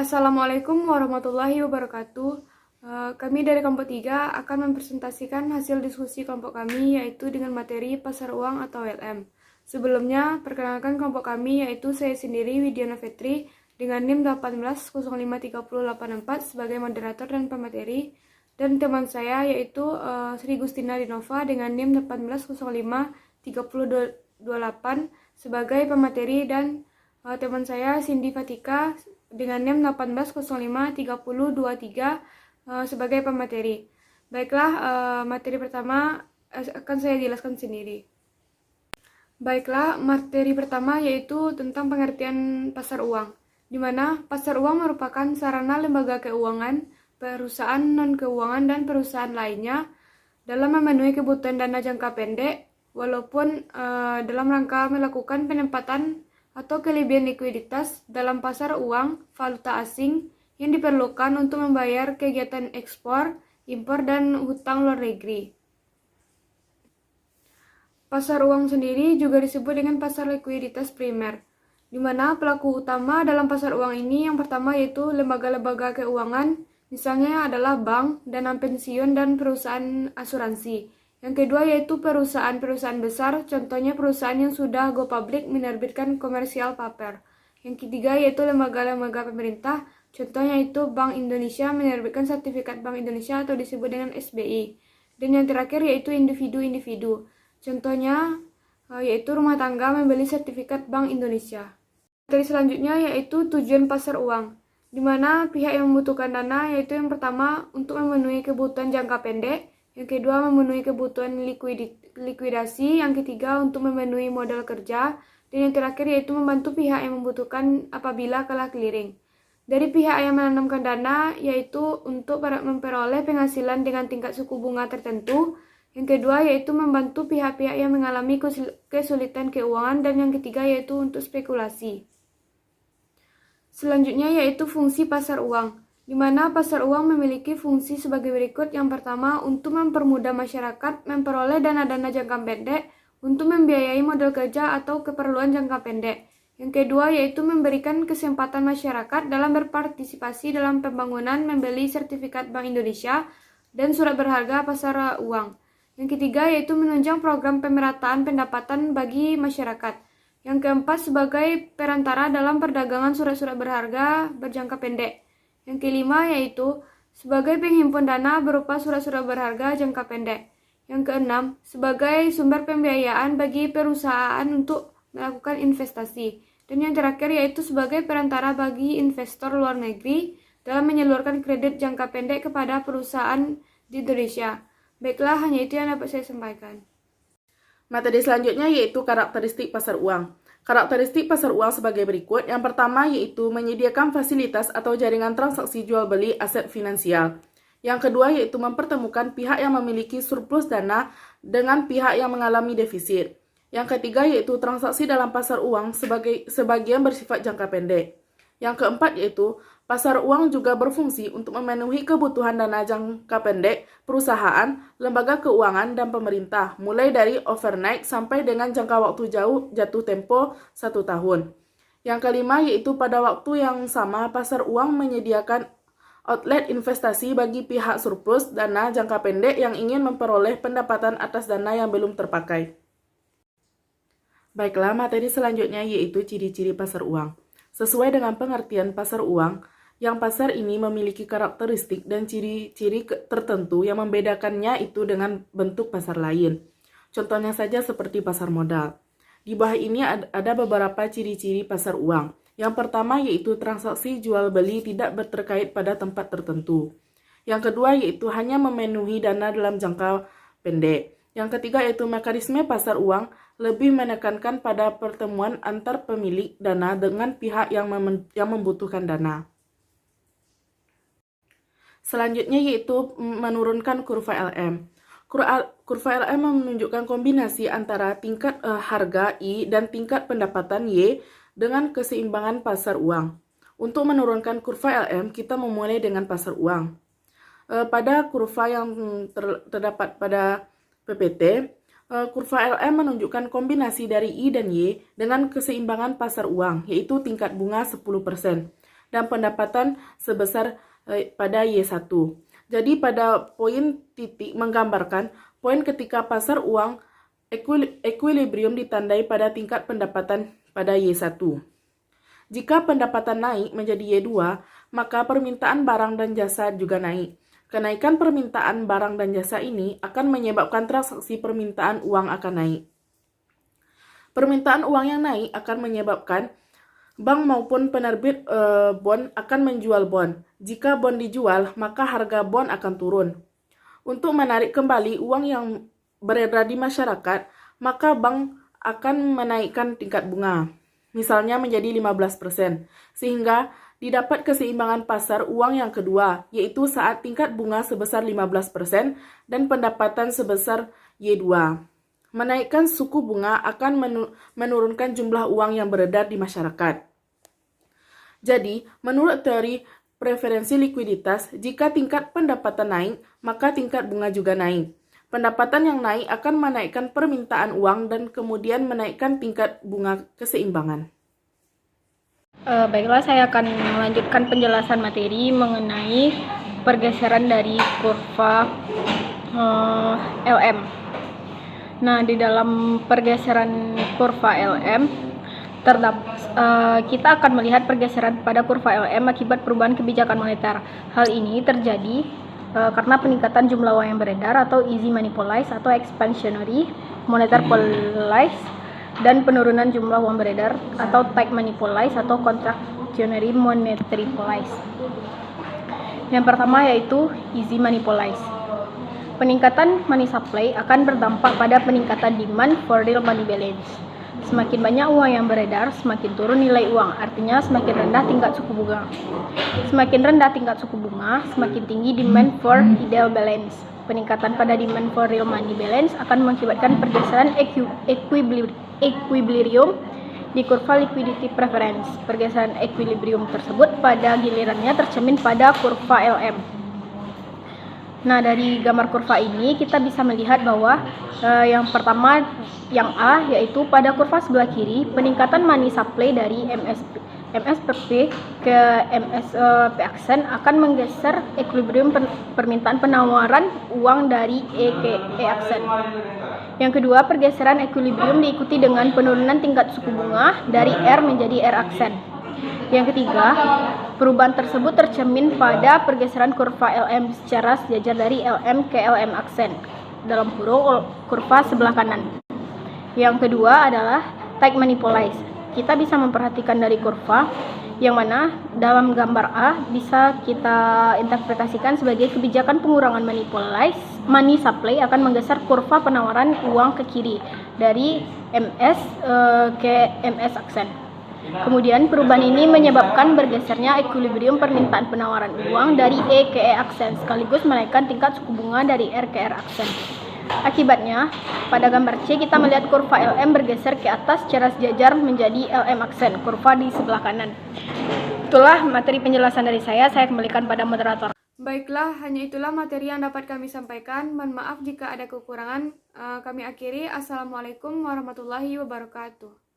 Assalamualaikum warahmatullahi wabarakatuh. Kami dari kelompok 3 akan mempresentasikan hasil diskusi kelompok kami yaitu dengan materi pasar uang atau LM. Sebelumnya, perkenalkan kelompok kami yaitu saya sendiri Widiana Fetri dengan NIM 18053084 sebagai moderator dan pemateri, dan teman saya yaitu Sri Gustina Dinova dengan NIM 18053028 sebagai pemateri, dan teman saya Cindy Fatika dengan NIM 18053023 sebagai pemateri. Baiklah, materi pertama akan saya jelaskan sendiri. Baiklah, materi pertama yaitu tentang pengertian pasar uang, di mana pasar uang merupakan sarana lembaga keuangan, perusahaan non-keuangan, dan perusahaan lainnya dalam memenuhi kebutuhan dana jangka pendek, walaupun dalam rangka melakukan penempatan atau kelebihan likuiditas dalam pasar uang valuta asing yang diperlukan untuk membayar kegiatan ekspor, impor, dan hutang luar negeri. Pasar uang sendiri juga disebut dengan pasar likuiditas primer, di mana pelaku utama dalam pasar uang ini yang pertama yaitu lembaga-lembaga keuangan, misalnya adalah bank, dana pensiun, dan perusahaan asuransi. Yang kedua yaitu perusahaan-perusahaan besar, contohnya perusahaan yang sudah go public menerbitkan commercial paper. Yang ketiga yaitu lembaga-lembaga pemerintah, contohnya itu Bank Indonesia menerbitkan sertifikat Bank Indonesia atau disebut dengan SBI. Dan yang terakhir yaitu individu-individu, contohnya yaitu rumah tangga membeli sertifikat Bank Indonesia. Materi selanjutnya yaitu tujuan pasar uang, di mana pihak yang membutuhkan dana yaitu yang pertama untuk memenuhi kebutuhan jangka pendek, yang kedua memenuhi kebutuhan likuidasi, yang ketiga untuk memenuhi modal kerja, dan yang terakhir yaitu membantu pihak yang membutuhkan apabila kalah clearing. Dari pihak yang menanamkan dana yaitu untuk memperoleh penghasilan dengan tingkat suku bunga tertentu, yang kedua yaitu membantu pihak-pihak yang mengalami kesulitan keuangan, dan yang ketiga yaitu untuk spekulasi. Selanjutnya yaitu fungsi pasar uang, di mana pasar uang memiliki fungsi sebagai berikut. Yang pertama, untuk mempermudah masyarakat memperoleh dana-dana jangka pendek untuk membiayai modal kerja atau keperluan jangka pendek. Yang kedua yaitu memberikan kesempatan masyarakat dalam berpartisipasi dalam pembangunan membeli sertifikat Bank Indonesia dan surat berharga pasar uang. Yang ketiga yaitu menunjang program pemerataan pendapatan bagi masyarakat. Yang keempat sebagai perantara dalam perdagangan surat-surat berharga berjangka pendek. Yang kelima yaitu sebagai penghimpun dana berupa surat-surat berharga jangka pendek. Yang keenam sebagai sumber pembiayaan bagi perusahaan untuk melakukan investasi. Dan yang terakhir yaitu sebagai perantara bagi investor luar negeri dalam menyalurkan kredit jangka pendek kepada perusahaan di Indonesia. Baiklah, hanya itu yang dapat saya sampaikan. Materi selanjutnya yaitu karakteristik pasar uang. Karakteristik pasar uang sebagai berikut. Yang pertama yaitu menyediakan fasilitas atau jaringan transaksi jual beli aset finansial. Yang kedua yaitu mempertemukan pihak yang memiliki surplus dana dengan pihak yang mengalami defisit. Yang ketiga yaitu transaksi dalam pasar uang sebagian bersifat jangka pendek. Yang keempat yaitu pasar uang juga berfungsi untuk memenuhi kebutuhan dana jangka pendek perusahaan, lembaga keuangan, dan pemerintah, mulai dari overnight sampai dengan jangka waktu jatuh tempo 1 tahun. Yang kelima yaitu pada waktu yang sama pasar uang menyediakan outlet investasi bagi pihak surplus dana jangka pendek yang ingin memperoleh pendapatan atas dana yang belum terpakai. Baiklah, materi selanjutnya yaitu ciri-ciri pasar uang. Sesuai dengan pengertian pasar uang, yang pasar ini memiliki karakteristik dan ciri-ciri tertentu yang membedakannya itu dengan bentuk pasar lain. Contohnya saja seperti pasar modal. Di bawah ini ada beberapa ciri-ciri pasar uang. Yang pertama yaitu transaksi jual beli tidak berterkait pada tempat tertentu. Yang kedua yaitu hanya memenuhi dana dalam jangka pendek. Yang ketiga yaitu mekanisme pasar uang lebih menekankan pada pertemuan antar pemilik dana dengan pihak yang membutuhkan dana. Selanjutnya yaitu menurunkan kurva LM. Kurva LM menunjukkan kombinasi antara tingkat harga I dan tingkat pendapatan Y dengan keseimbangan pasar uang. Untuk menurunkan kurva LM, kita memulai dengan pasar uang. Pada kurva yang terdapat pada PPT, kurva LM menunjukkan kombinasi dari I dan Y dengan keseimbangan pasar uang, yaitu tingkat bunga 10%. dan pendapatan sebesar pada Y1. Jadi pada poin titik menggambarkan poin ketika pasar uang equilibrium ditandai pada tingkat pendapatan pada Y1. Jika pendapatan naik menjadi Y2, maka permintaan barang dan jasa juga naik. Kenaikan permintaan barang dan jasa ini akan menyebabkan transaksi permintaan uang akan naik. Permintaan uang yang naik akan menyebabkan bank maupun penerbit bond akan menjual bond. Jika bond dijual, maka harga bond akan turun. Untuk menarik kembali uang yang beredar di masyarakat, maka bank akan menaikkan tingkat bunga, misalnya menjadi 15%, sehingga didapat keseimbangan pasar uang yang kedua, yaitu saat tingkat bunga sebesar 15% dan pendapatan sebesar Y2. Menaikkan suku bunga akan menurunkan jumlah uang yang beredar di masyarakat. Jadi, menurut teori preferensi likuiditas, jika tingkat pendapatan naik, maka tingkat bunga juga naik. Pendapatan yang naik akan menaikkan permintaan uang dan kemudian menaikkan tingkat bunga keseimbangan. Baiklah, saya akan melanjutkan penjelasan materi mengenai pergeseran dari kurva LM. Nah, di dalam pergeseran kurva LM, kita akan melihat pergeseran pada kurva LM akibat perubahan kebijakan moneter. Hal ini terjadi karena peningkatan jumlah uang yang beredar atau easy money policy atau expansionary monetary policy dan penurunan jumlah uang beredar atau tight money policy atau contractionary monetary policy. Yang pertama yaitu easy money policy. Peningkatan money supply akan berdampak pada peningkatan demand for real money balance. Semakin banyak uang yang beredar, semakin turun nilai uang, artinya semakin rendah tingkat suku bunga. Semakin rendah tingkat suku bunga, semakin tinggi demand for ideal balance. Peningkatan pada demand for real money balance akan mengakibatkan pergeseran equilibrium di kurva liquidity preference. Pergeseran equilibrium tersebut pada gilirannya tercermin pada kurva LM. Nah, dari gambar kurva ini kita bisa melihat bahwa yang pertama, yang A, yaitu pada kurva sebelah kiri, peningkatan money supply dari MSPP ke MSP aksen akan menggeser equilibrium permintaan penawaran uang dari E ke E aksen. Yang kedua, pergeseran equilibrium diikuti dengan penurunan tingkat suku bunga dari R menjadi R aksen. Yang ketiga, perubahan tersebut tercermin pada pergeseran kurva LM secara sejajar dari LM ke LM aksen dalam kurva sebelah kanan. Yang kedua adalah tight money policy. Kita bisa memperhatikan dari kurva yang mana dalam gambar A bisa kita interpretasikan sebagai kebijakan pengurangan money supply akan menggeser kurva penawaran uang ke kiri dari MS ke MS aksen. Kemudian perubahan ini menyebabkan bergesernya equilibrium permintaan penawaran uang dari E ke E aksen sekaligus menaikkan tingkat suku bunga dari R ke R aksen. Akibatnya, pada gambar C kita melihat kurva LM bergeser ke atas secara sejajar menjadi LM aksen, kurva di sebelah kanan. Itulah materi penjelasan dari saya kembalikan pada moderator. Baiklah, hanya itulah materi yang dapat kami sampaikan. Mohon maaf jika ada kekurangan. Kami akhiri. Assalamualaikum warahmatullahi wabarakatuh.